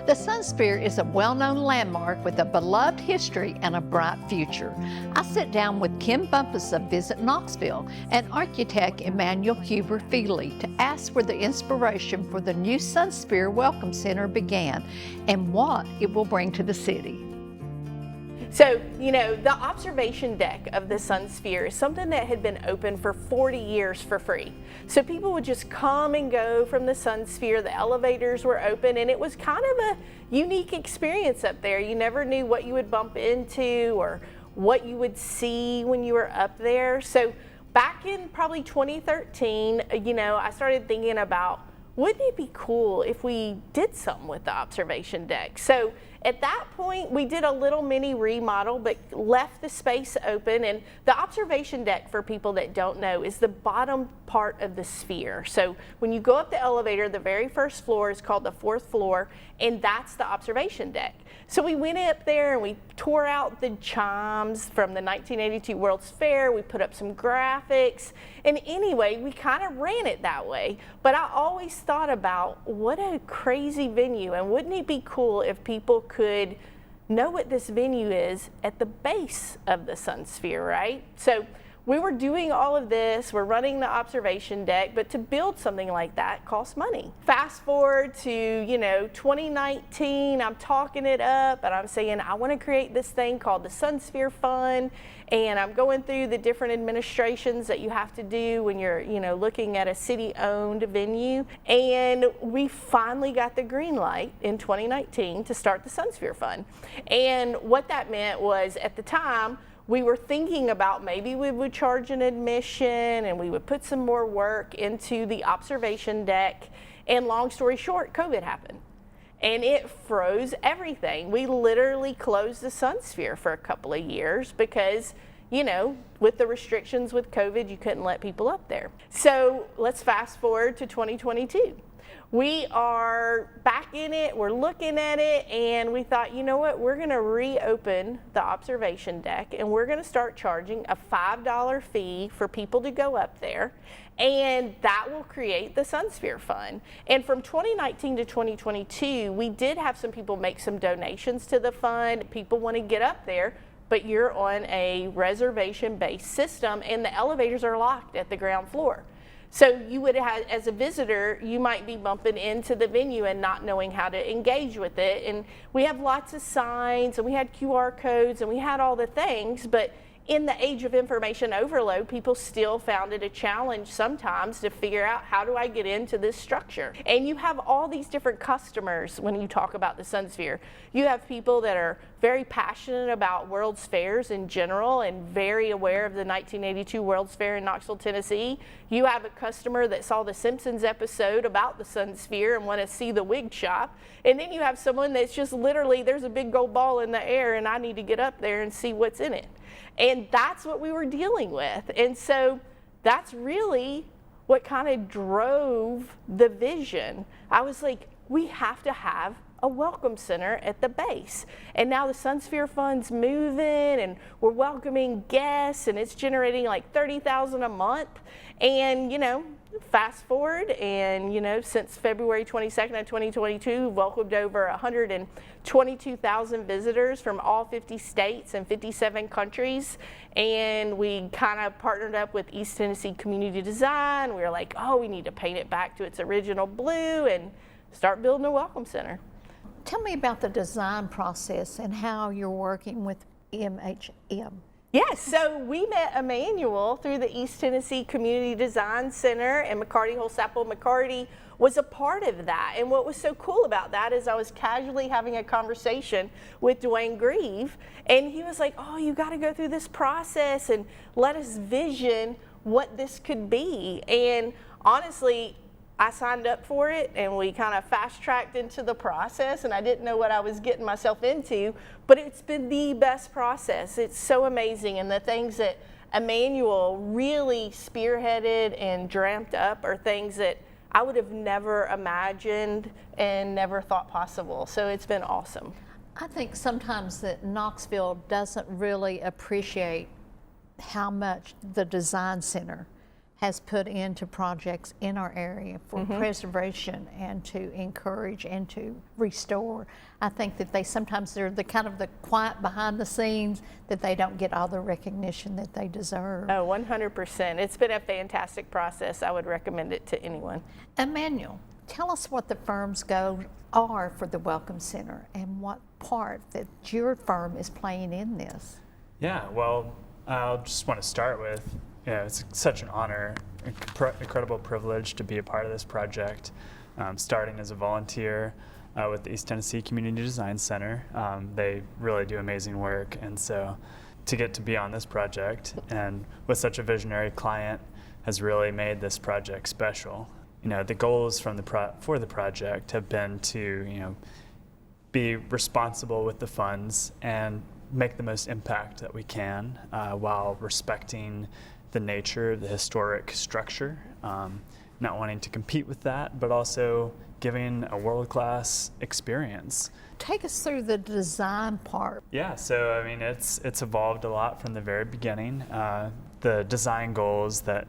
The Sunsphere is a well-known landmark with a beloved history and a bright future. I sit down with Kim Bumpus of Visit Knoxville and architect Emmanuel Huber Feely to ask where the inspiration for the new Sunsphere Welcome Center began and what it will bring to the city. So, the observation deck of the Sunsphere is something that had been open for 40 years for free. So people would just come and go from the Sunsphere. The elevators were open, and it was kind of a unique experience up there. You never knew what you would bump into or what you would see when you were up there. So back in probably 2013, I started thinking about, wouldn't it be cool if we did something with the observation deck? So at that point, we did a little mini remodel, but left the space open. And the observation deck, for people that don't know, is the bottom part of the sphere. So when you go up the elevator, the very first floor is called the 4th floor, and that's the observation deck. So we went up there and we tore out the chimes from the 1982 World's Fair. We put up some graphics. And anyway, we kind of ran it that way. But I always thought about, what a crazy venue, and wouldn't it be cool if people could know what this venue is at the base of the Sunsphere, right? So we were doing all of this, we're running the observation deck, but to build something like that costs money. Fast forward to, 2019, I'm talking it up and I'm saying, I want to create this thing called the Sunsphere Fund, and I'm going through the different administrations that you have to do when you're, looking at a city-owned venue. And we finally got the green light in 2019 to start the Sunsphere Fund. And what that meant was, at the time, we were thinking about maybe we would charge an admission and we would put some more work into the observation deck. And long story short, COVID happened. And it froze everything. We literally closed the Sunsphere for a couple of years because, with the restrictions with COVID, you couldn't let people up there. So let's fast forward to 2022. We are back in it, we're looking at it, and we thought, you know what, we're gonna reopen the observation deck, and we're gonna start charging a $5 fee for people to go up there, and that will create the Sunsphere Fund. And from 2019 to 2022, we did have some people make some donations to the fund. People wanna get up there, but you're on a reservation-based system, and the elevators are locked at the ground floor. So you would have, as a visitor, you might be bumping into the venue and not knowing how to engage with it. And we have lots of signs, and we had QR codes, and we had all the things, but in the age of information overload, people still found it a challenge sometimes to figure out, how do I get into this structure? And you have all these different customers when you talk about the Sunsphere. You have people that are very passionate about World's Fairs in general and very aware of the 1982 World's Fair in Knoxville, Tennessee. You have a customer that saw the Simpsons episode about the Sunsphere and want to see the wig shop. And then you have someone that's just literally, there's a big gold ball in the air and I need to get up there and see what's in it. And that's what we were dealing with. And so that's really what kind of drove the vision. I was like, we have to have a welcome center at the base. And now the Sunsphere Fund's moving and we're welcoming guests and it's generating like $30,000 a month. And, fast forward and, since February 22nd of 2022, we've welcomed over 122,000 visitors from all 50 states and 57 countries. And we kind of partnered up with East Tennessee Community Design. We were like, oh, we need to paint it back to its original blue and start building a welcome center. Tell me about the design process and how you're working with MHM. Yes, so we met Emmanuel through the East Tennessee Community Design Center, and McCarty Holsapple McCarty was a part of that. And what was so cool about that is I was casually having a conversation with Dwayne Grieve, and he was like, oh, you got to go through this process and let us vision what this could be. And honestly, I signed up for it and we kind of fast-tracked into the process, and I didn't know what I was getting myself into, but it's been the best process. It's so amazing, and the things that Emmanuel really spearheaded and dreamt up are things that I would have never imagined and never thought possible. So it's been awesome. I think sometimes that Knoxville doesn't really appreciate how much the Design Center has put into projects in our area for preservation and to encourage and to restore. I think that they're the kind of the quiet behind the scenes that they don't get all the recognition that they deserve. Oh, 100%. It's been a fantastic process. I would recommend it to anyone. Emmanuel, tell us what the firm's goals are for the Welcome Center and what part that your firm is playing in this. Yeah, well, I'll just want to start with, it's such an honor, incredible privilege to be a part of this project. Starting as a volunteer with the East Tennessee Community Design Center. They really do amazing work, and so to get to be on this project and with such a visionary client has really made this project special. The goals for the project have been to, be responsible with the funds and make the most impact that we can while respecting the nature, the historic structure, not wanting to compete with that, but also giving a world-class experience. Take us through the design part. Yeah, so it's evolved a lot from the very beginning. The design goals that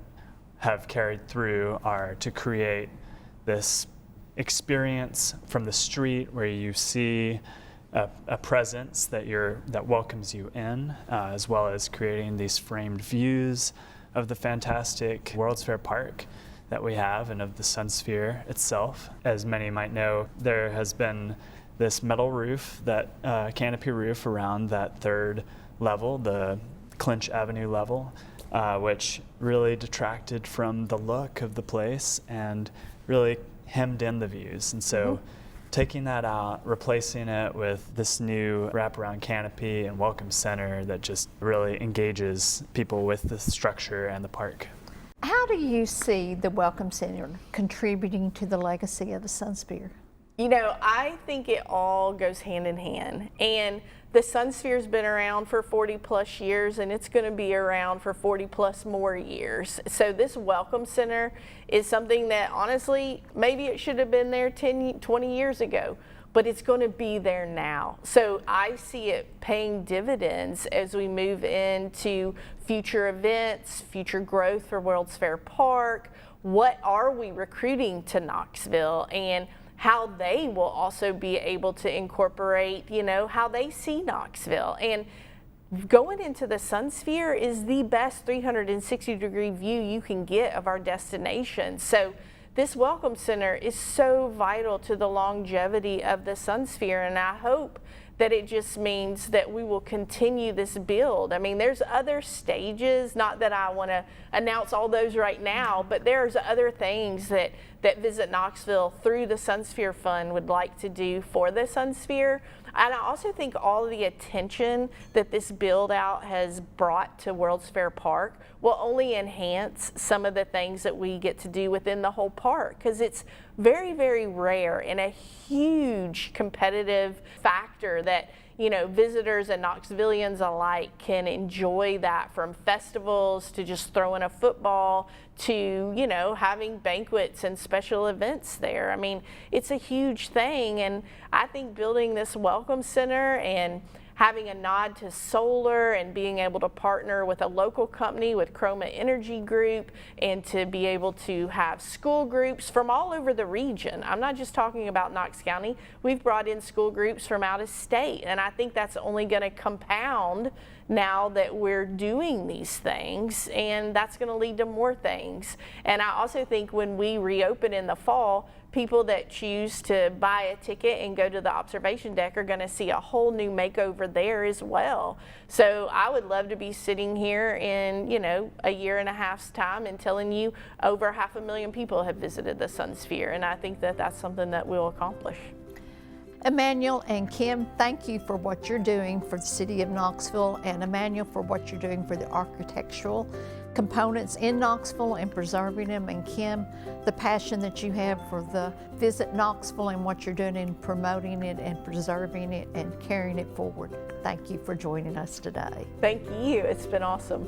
have carried through are to create this experience from the street where you see a presence that welcomes you in, as well as creating these framed views of the fantastic World's Fair Park that we have and of the Sunsphere itself. As many might know, there has been this metal roof, that canopy roof around that third level, the Clinch Avenue level, which really detracted from the look of the place and really hemmed in the views. And so taking that out, replacing it with this new wraparound canopy and welcome center that just really engages people with the structure and the park. How do you see the Welcome Center contributing to the legacy of the Sunsphere? I think it all goes hand in hand. And the Sunsphere's been around for 40 plus years, and it's going to be around for 40 plus more years. So this Welcome Center is something that honestly, maybe it should have been there 10, 20 years ago, but it's going to be there now. So I see it paying dividends as we move into future events, future growth for World's Fair Park. What are we recruiting to Knoxville, and how they will also be able to incorporate, how they see Knoxville. And going into the Sunsphere is the best 360-degree view you can get of our destination. So this Welcome Center is so vital to the longevity of the Sunsphere, and I hope that it just means that we will continue this build. There's other stages, not that I want to announce all those right now, but there's other things that Visit Knoxville through the Sunsphere Fund would like to do for the Sunsphere. And I also think all of the attention that this build out has brought to World's Fair Park will only enhance some of the things that we get to do within the whole park, because it's very, very rare and a huge competitive factor that visitors and Knoxvillians alike can enjoy, that from festivals to just throwing a football to, having banquets and special events there. It's a huge thing, and I think building this Welcome Center and having a nod to solar and being able to partner with a local company, with Chroma Energy Group, and to be able to have school groups from all over the region. I'm not just talking about Knox County. We've brought in school groups from out of state, and I think that's only going to compound now that we're doing these things, and that's going to lead to more things. And I also think when we reopen in the fall, people that choose to buy a ticket and go to the observation deck are going to see a whole new makeover there as well. So I would love to be sitting here in, a year and a half's time and telling you over 500,000 people have visited the Sunsphere, and I think that that's something that we'll accomplish. Emmanuel and Kim, thank you for what you're doing for the city of Knoxville, and Emmanuel for what you're doing for the architectural components in Knoxville and preserving them, and Kim, the passion that you have for the Visit Knoxville and what you're doing in promoting it and preserving it and carrying it forward. Thank you for joining us today. Thank you. It's been awesome.